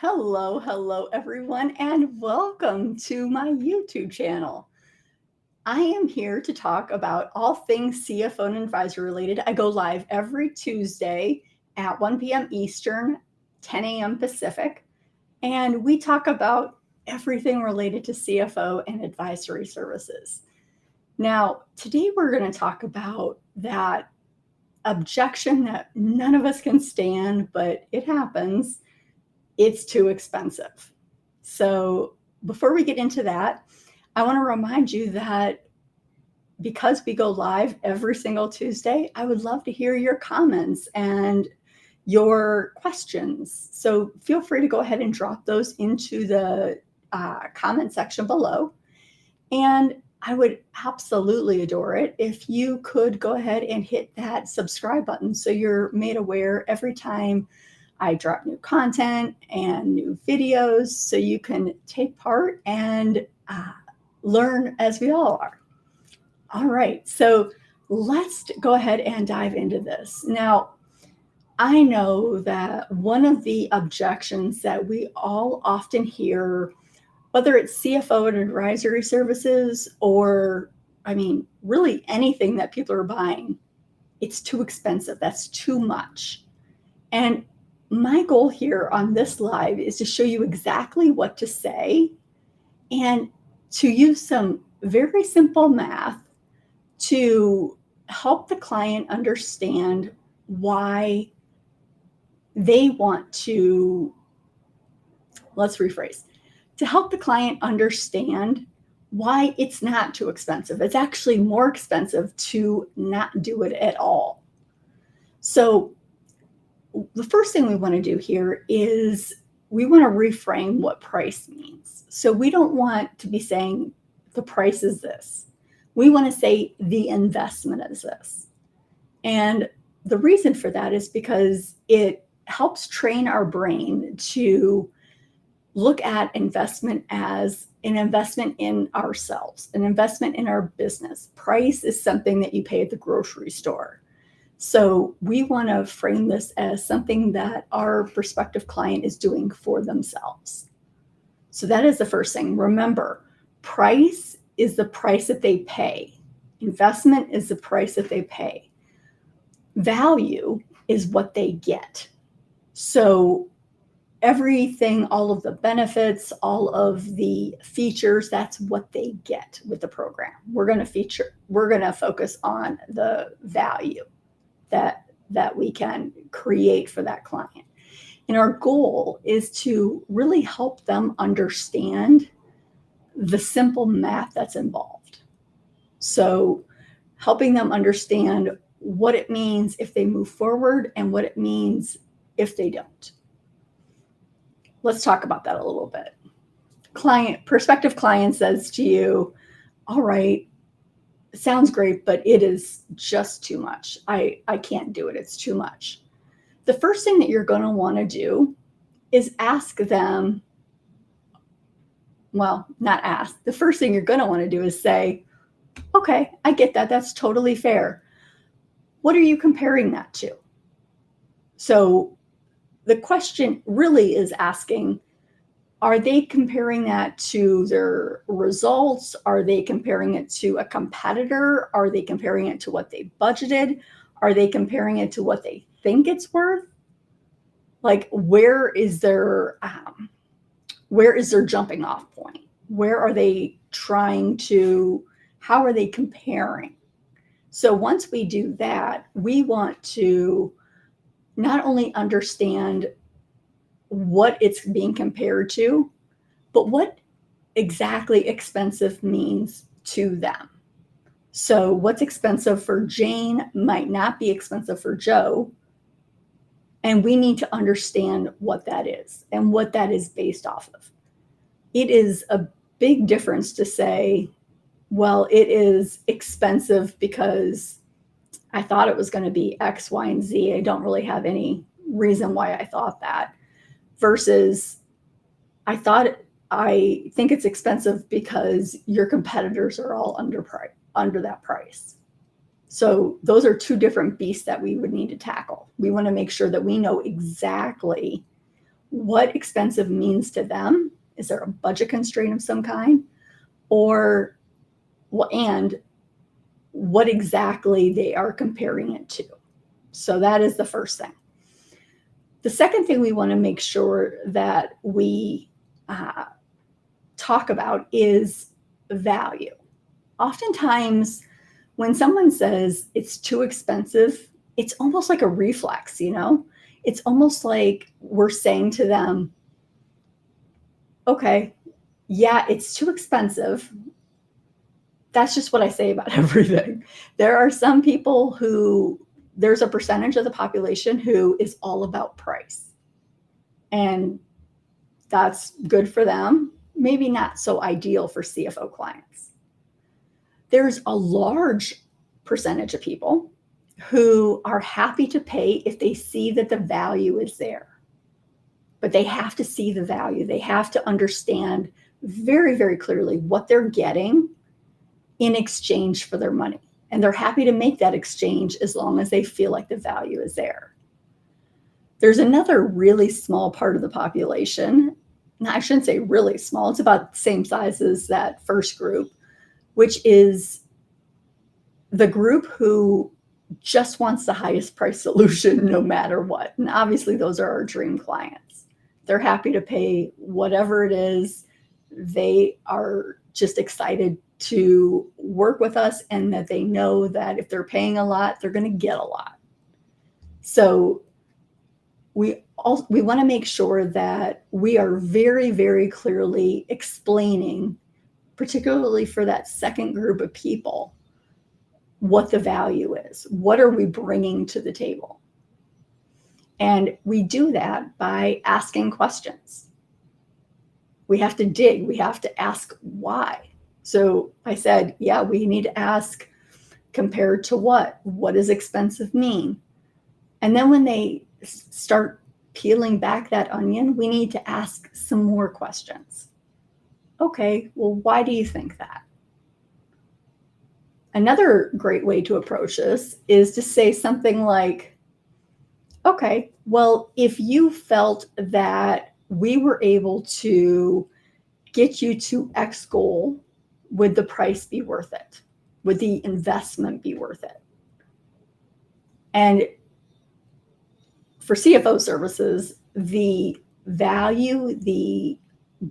Hello, everyone, and welcome to my YouTube channel. I am here to talk about all things CFO and advisor related. I go live every Tuesday at 1 p.m. Eastern, 10 a.m. Pacific, and we talk about everything related to CFO and advisory services. Now, today we're going to talk about that objection that none of us can stand, but it happens. It's too expensive. So before we get into that, I want to remind you that because we go live every single Tuesday, I would love to hear your comments and your questions. So feel free to go ahead and drop those into the comment section below. And I would absolutely adore it if you could go ahead and hit that subscribe button so you're made aware every time I drop new content and new videos so you can take part and learn as we all are. All right, so let's go ahead and dive into this. Now, I know that one of the objections that we all often hear, whether it's CFO and advisory services or, really anything that people are buying, it's too expensive. That's too much. And my goal here on this live is to show you exactly what to say and to use some very simple math to help the client understand why they want to, let's rephrase, to help the client understand why it's not too expensive. It's actually more expensive to not do it at all. So the first thing we want to do here is we want to reframe what price means. So we don't want to be saying the price is this. We want to say the investment is this. And the reason for that is because it helps train our brain to look at investment as an investment in ourselves, an investment in our business. Price is something that you pay at the grocery store. So we want to frame this as something that our prospective client is doing for themselves. So that is the first thing. Remember, price is the price that they pay. Investment is the price that they pay. Value is what they get. So everything, all of the benefits, all of the features, that's what they get with the program. We're going to focus on the value that we can create for that client. And our goal is to really help them understand the simple math that's involved. So helping them understand what it means if they move forward and what it means if they don't. Let's talk about that a little bit. Prospective client says to you, all right, sounds great, but it is just too much. I can't do it. It's too much. The first thing that you're going to want to do is ask them, well, not ask. The first thing you're going to want to do is say, okay, I get that. That's totally fair. What are you comparing that to? So the question really is asking, are they comparing that to their results? Are they comparing it to a competitor? Are they comparing it to what they budgeted? Are they comparing it to what they think it's worth? Like, where is their jumping off point? Where are they how are they comparing? So once we do that, we want to not only understand what it's being compared to, but what exactly expensive means to them. So what's expensive for Jane might not be expensive for Joe. And we need to understand what that is and what that is based off of. It is a big difference to say, well, it is expensive because I thought it was going to be X, Y, and Z. I don't really have any reason why I thought that. Versus, I think it's expensive because your competitors are all under that price. So those are two different beasts that we would need to tackle. We want to make sure that we know exactly what expensive means to them. Is there a budget constraint of some kind? Or and what exactly they are comparing it to. So that is the first thing. The second thing we want to make sure that we talk about is value. Oftentimes, when someone says it's too expensive, it's almost like a reflex, It's almost like we're saying to them, okay, yeah, it's too expensive. That's just what I say about everything. There are some people there's a percentage of the population who is all about price. And that's good for them, maybe not so ideal for CFO clients. There's a large percentage of people who are happy to pay if they see that the value is there. But they have to see the value. They have to understand very, very clearly what they're getting in exchange for their money. And they're happy to make that exchange as long as they feel like the value is there. There's another really small part of the population. I shouldn't say really small. It's about the same size as that first group, which is the group who just wants the highest price solution no matter what. And obviously those are our dream clients. They're happy to pay whatever it is. They are just excited to work with us, and that they know that if they're paying a lot, they're going to get a lot. So we want to make sure that we are very, very clearly explaining, particularly for that second group of people, what the value is. What are we bringing to the table? And we do that by asking questions. We have to dig. We have to ask why. So I said, yeah, we need to ask compared to what? What does expensive mean? And then when they start peeling back that onion, we need to ask some more questions. Okay, well, why do you think that? Another great way to approach this is to say something like, okay, well, if you felt that we were able to get you to X goal, would the price be worth it? Would the investment be worth it? And for CFO services, the value, the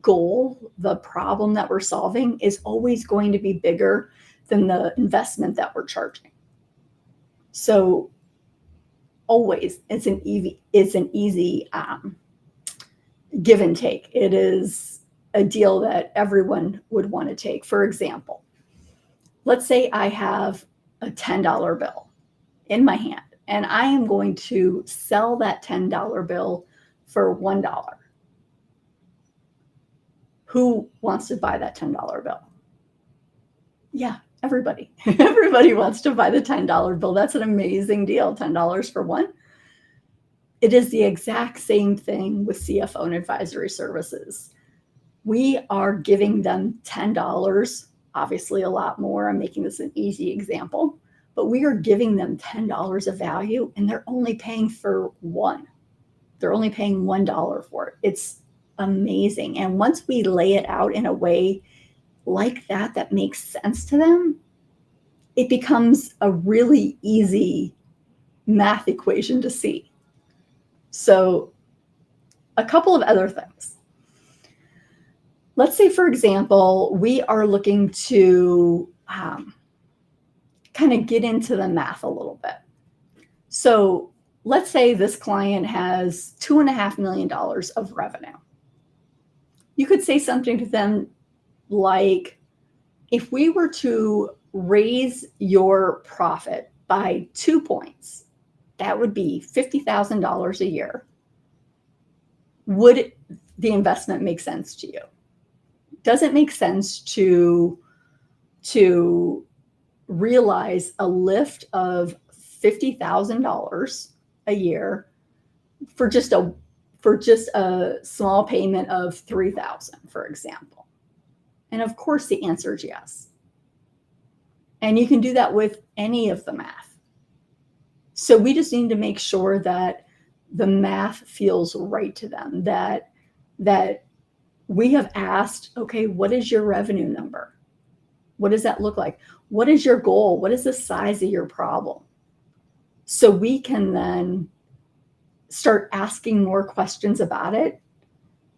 goal, the problem that we're solving is always going to be bigger than the investment that we're charging. So always, it's an easy give and take. It is a deal that everyone would want to take. For example, let's say I have a $10 bill in my hand, and I am going to sell that $10 bill for $1. Who wants to buy that $10 bill? Yeah, everybody. Everybody wants to buy the $10 bill. That's an amazing deal, $10 for one. It is the exact same thing with CFO and advisory services. We are giving them $10, obviously a lot more. I'm making this an easy example, but we are giving them $10 of value, and they're only paying for one. They're only paying $1 for it. It's amazing. And once we lay it out in a way like that, that makes sense to them, it becomes a really easy math equation to see. So a couple of other things. Let's say, for example, we are looking to kind of get into the math a little bit. So let's say this client has $2.5 million of revenue. You could say something to them like, if we were to raise your profit by 2 points, that would be $50,000 a year. Would the investment make sense to you? Does it make sense to realize a lift of $50,000 a year for just a small payment of $3,000, for example? And of course, the answer is yes. And you can do that with any of the math. So we just need to make sure that the math feels right to them, that we have asked, okay, what is your revenue number? What does that look like? What is your goal? What is the size of your problem? So we can then start asking more questions about it,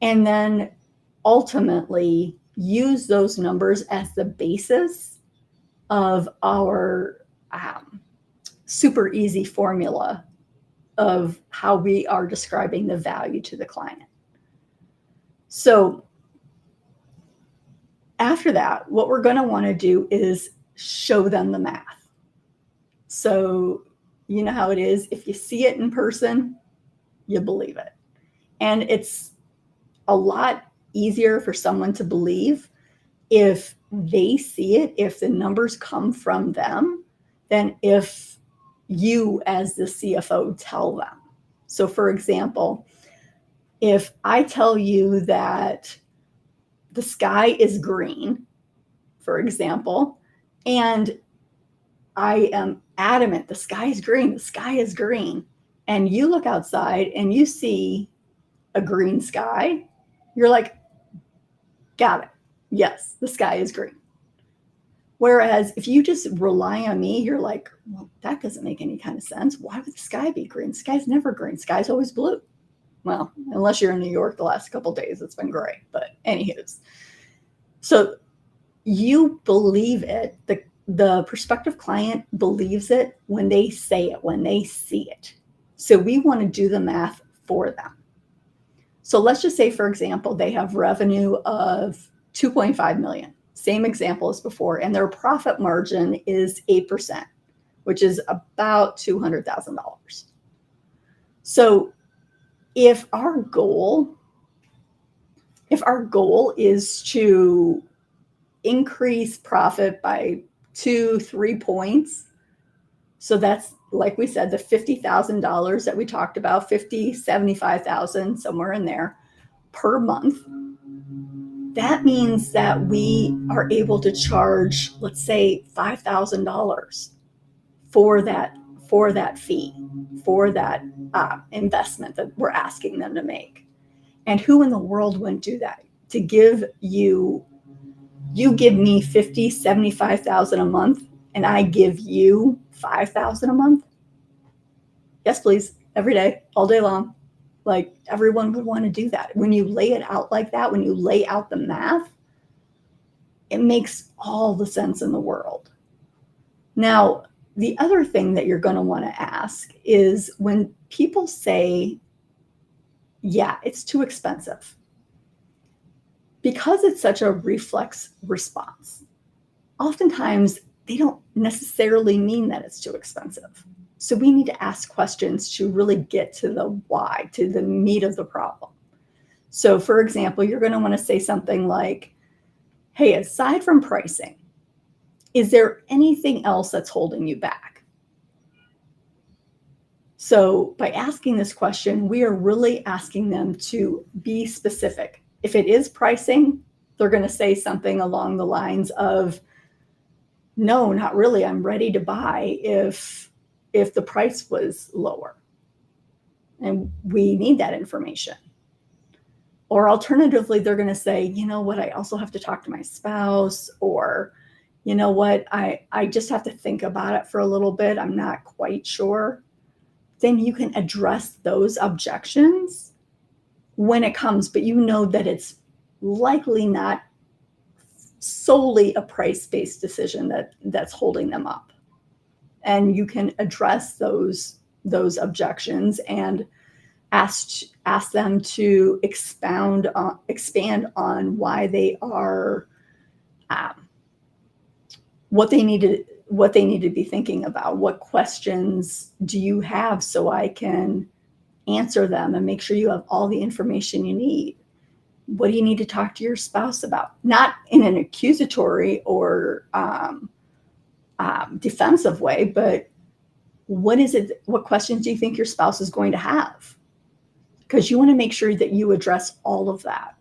and then ultimately use those numbers as the basis of our super easy formula of how we are describing the value to the client. So after that, what we're going to want to do is show them the math. So you know how it is. If you see it in person, you believe it. And it's a lot easier for someone to believe if they see it, if the numbers come from them, than if you as the CFO tell them. So for example, if I tell you that the sky is green, for example, and I am adamant, the sky is green, the sky is green, and you look outside and you see a green sky, you're like, got it. Yes, the sky is green. Whereas if you just rely on me, you're like, well, that doesn't make any kind of sense. Why would the sky be green? The sky's never green. The sky's always blue. Well, unless you're in New York the last couple of days, it's been gray. But anywho's, so you believe it. The prospective client believes it when they say it, when they see it. So we want to do the math for them. So let's just say, for example, they have revenue of 2.5 million. Same example as before, and their profit margin is 8%, which is about $200,000. So if our goal is to increase profit by 2-3 points, so that's, like we said, the $50,000 that we talked about, 50, 75,000, somewhere in there per month. That means that we are able to charge, let's say, $5,000 for that fee, for that investment that we're asking them to make. And who in the world wouldn't do that? To give you give me 50, 75,000 a month, and I give you 5,000 a month. Yes, please. Every day, all day long. Like, everyone would want to do that. When you lay it out like that, when you lay out the math, it makes all the sense in the world. Now, the other thing that you're going to want to ask is when people say, yeah, it's too expensive, because it's such a reflex response, oftentimes they don't necessarily mean that it's too expensive. So we need to ask questions to really get to the why, to the meat of the problem. So for example, you're going to want to say something like, hey, aside from pricing, is there anything else that's holding you back? So by asking this question, we are really asking them to be specific. If it is pricing, they're going to say something along the lines of, no, not really. I'm ready to buy if the price was lower. And we need that information. Or alternatively, they're going to say, you know what, I also have to talk to my spouse, or, you know what, I just have to think about it for a little bit. I'm not quite sure. Then you can address those objections when it comes, but you know that it's likely not solely a price-based decision that's holding them up. And you can address those objections and ask them to expand on why they are, what they need to be thinking about. What questions do you have so I can answer them and make sure you have all the information you need? What do you need to talk to your spouse about? Not in an accusatory or defensive way, but what questions do you think your spouse is going to have? Because you want to make sure that you address all of that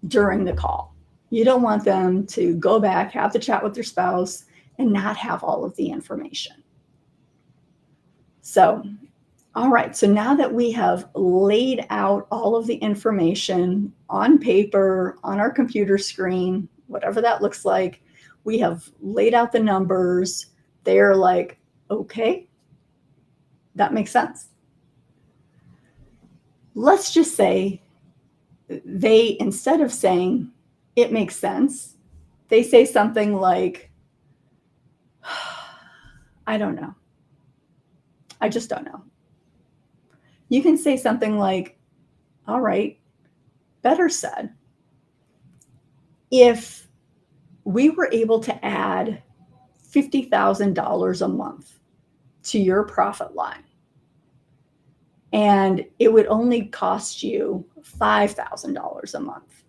during the call. You don't want them to go back, have the chat with their spouse, and not have all of the information. So All right, so now that we have laid out all of the information on paper, on our computer screen, whatever that looks like, we have laid out the numbers. They're like, okay, that makes sense. Let's just say they, instead of saying it makes sense, they say something like, I don't know. I just don't know. You can say something like, all right, better said, if we were able to add $50,000 a month to your profit line, and it would only cost you $5,000 a month,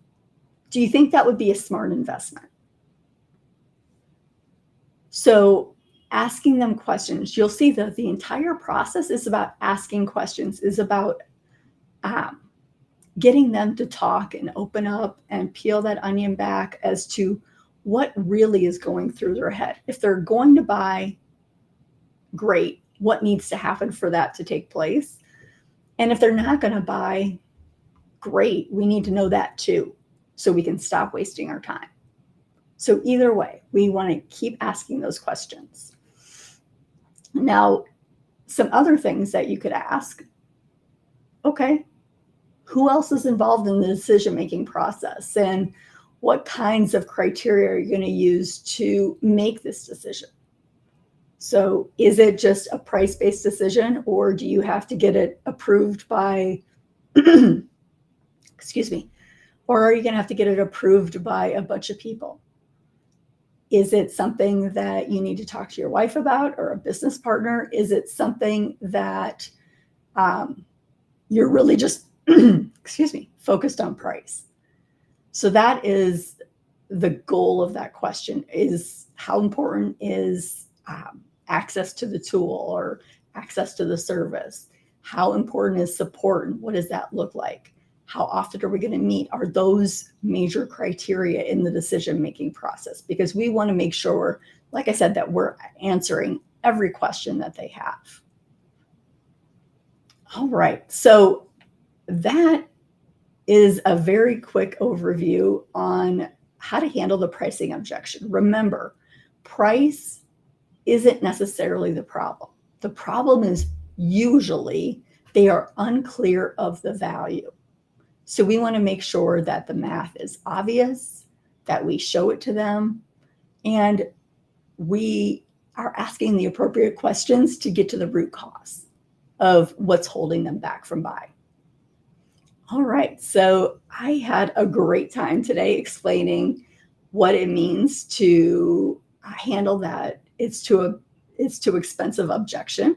do you think that would be a smart investment? So asking them questions, you'll see that the entire process is about asking questions, is about getting them to talk and open up and peel that onion back as to what really is going through their head. If they're going to buy, great, what needs to happen for that to take place? And if they're not going to buy, great, we need to know that too, so we can stop wasting our time. So either way, we want to keep asking those questions. Now, some other things that you could ask, okay, who else is involved in the decision-making process, and what kinds of criteria are you going to use to make this decision? So is it just a price-based decision, or do you have to get it approved by, excuse me, or are you going to have to get it approved by a bunch of people? Is it something that you need to talk to your wife about, or a business partner? Is it something that you're really just, excuse me, focused on price? So that is the goal of that question, is how important is access to the tool or access to the service? How important is support, and what does that look like? How often are we going to meet? Are those major criteria in the decision-making process? Because we want to make sure, like I said, that we're answering every question that they have. All right, so that is a very quick overview on how to handle the pricing objection. Remember, price isn't necessarily the problem. The problem is usually they are unclear of the value. So we want to make sure that the math is obvious, that we show it to them, and we are asking the appropriate questions to get to the root cause of what's holding them back from buying. All right, so I had a great time today explaining what it means to handle that it's too expensive objection.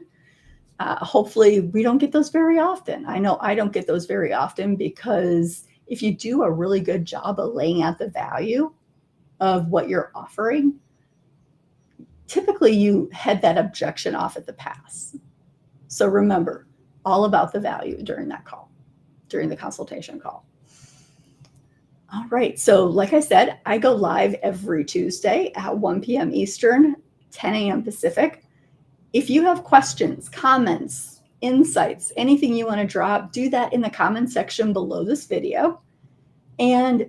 Hopefully we don't get those very often. I know I don't get those very often, because if you do a really good job of laying out the value of what you're offering, typically you head that objection off at the pass. So remember, all about the value during that call, during the consultation call. All right, so like I said, I go live every Tuesday at 1 p.m. Eastern, 10 a.m. Pacific. If you have questions, comments, insights, anything you want to drop, do that in the comment section below this video. And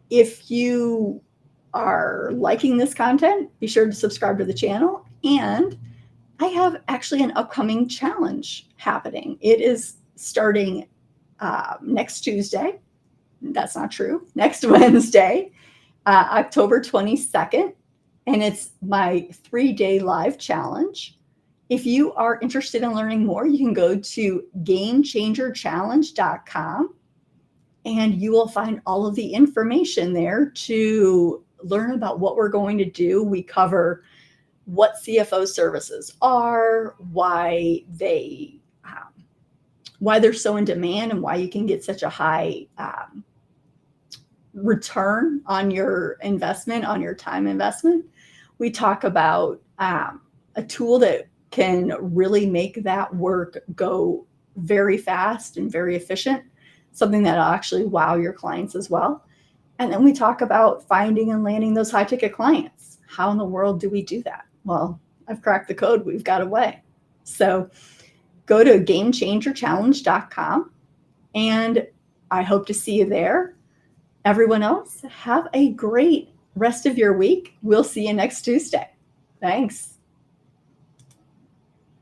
if you are liking this content, be sure to subscribe to the channel. And I have actually an upcoming challenge happening. It is starting next Tuesday. That's not true. Next Wednesday, October 22nd. And it's my 3-day live challenge. If you are interested in learning more, you can go to GameChangerChallenge.com, and you will find all of the information there to learn about what we're going to do. We cover what CFO services are, why they're so in demand, and why you can get such a high return on your investment, on your time investment. We talk about a tool that can really make that work go very fast and very efficient, something that'll actually wow your clients as well. And then we talk about finding and landing those high ticket clients. How in the world do we do that? Well, I've cracked the code. We've got a way. So go to gamechangerchallenge.com, and I hope to see you there. Everyone else, have a great rest of your week. We'll see you next Tuesday. Thanks.